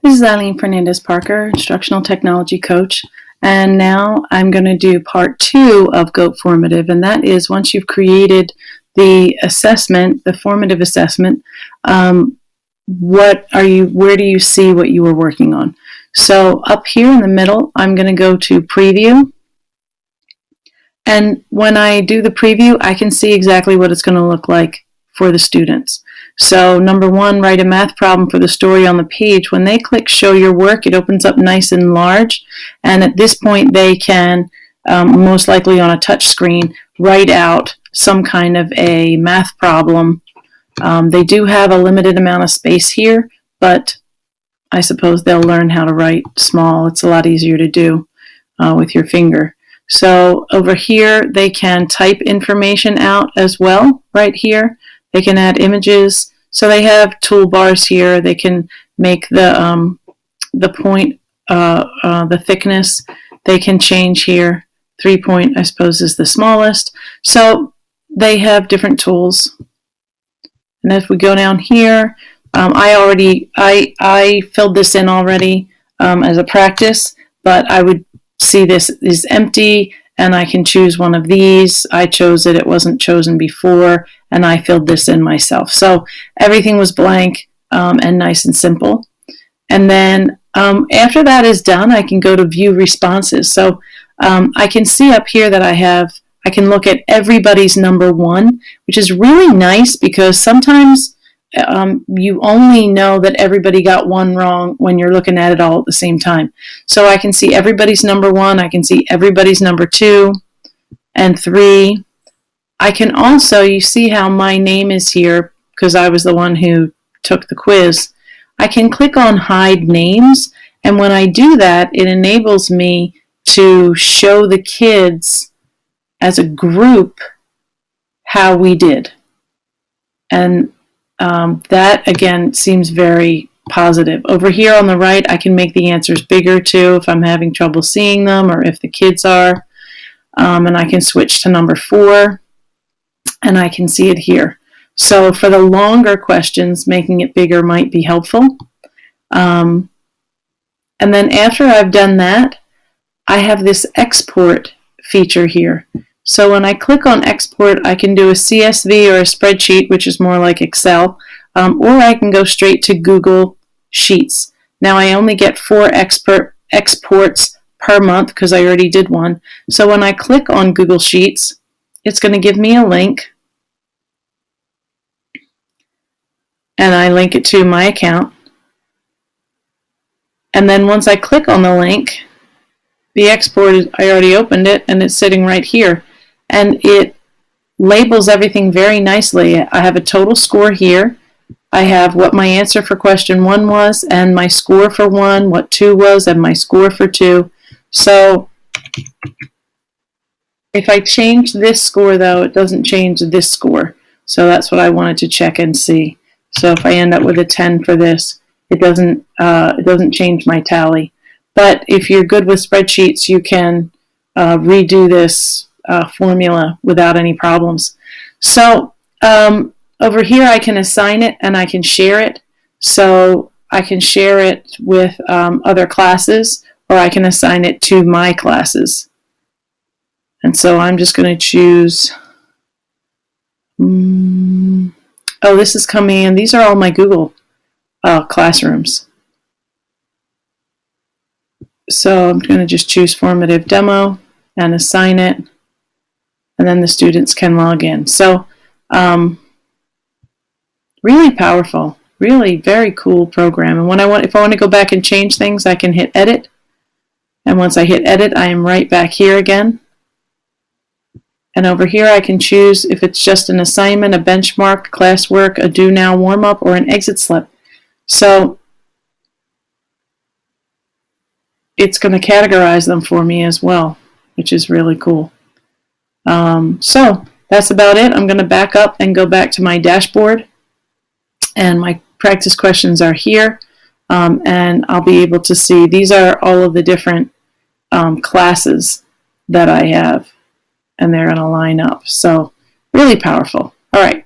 This is Eileen Fernandez Parker, Instructional Technology Coach, and now I'm going to do part 2 of GoFormative, and that is once you've created the assessment, the formative assessment, where do you see what you were working on? So up here in the middle, I'm going to go to Preview, and when I do the preview, I can see exactly what it's going to look like for the students. So number 1, write a math problem for the story on the page. When they click show your work, it opens up nice and large, and at this point they can, most likely on a touch screen, write out some kind of a math problem. They do have a limited amount of space here, but I suppose they'll learn how to write small. It's a lot easier to do with your finger. So over here they can type information out as well right here. They can add images. So they have toolbars here. They can make the point, the thickness. They can change here. 3 point, I suppose, is the smallest. So they have different tools. And if we go down here, I filled this in already as a practice, but I would see this is empty, and I can choose one of these. I chose it. It wasn't chosen before, and I filled this in myself. So everything was blank and nice and simple. And then after that is done, I can go to View Responses. So I can see up here that I can look at everybody's number 1, which is really nice because sometimes you only know that everybody got one wrong when you're looking at it all at the same time. So I can see everybody's number 1, I can see everybody's number 2 and 3. I can also, you see how my name is here because I was the one who took the quiz. I can click on Hide Names, and when I do that, it enables me to show the kids as a group how we did. And that, again, seems very positive. Over here on the right, I can make the answers bigger too if I'm having trouble seeing them or if the kids are. And I can switch to number 4, and I can see it here. So for the longer questions, making it bigger might be helpful. And then after I've done that, I have this export feature here. So when I click on export, I can do a CSV or a spreadsheet, which is more like Excel, or I can go straight to Google Sheets. Now I only get 4 exports per month because I already did one. So when I click on Google Sheets, it's going to give me a link, and I link it to my account. And then once I click on the link, the export, I already opened it, and it's sitting right here. And it labels everything very nicely. I have a total score here. I have what my answer for question 1 was, and my score for 1, what 2 was, and my score for 2. So if I change this score, though, it doesn't change this score. So that's what I wanted to check and see. So if I end up with a 10 for this, it doesn't change my tally. But if you're good with spreadsheets, you can redo this formula without any problems. So over here I can assign it and I can share it. So I can share it with other classes, or I can assign it to my classes. And so I'm just going to choose, oh, this is coming in. These are all my Google classrooms. So I'm going to just choose Formative Demo and assign it, and then the students can log in. So really powerful, really very cool program. And if I want to go back and change things, I can hit Edit. And once I hit Edit, I am right back here again. And over here I can choose if it's just an assignment, a benchmark, classwork, a do now warm-up, or an exit slip. So it's going to categorize them for me as well, which is really cool. So that's about it. I'm going to back up and go back to my dashboard, and my practice questions are here, and I'll be able to see these are all of the different classes that I have, and they're going to line up. So really powerful. All right.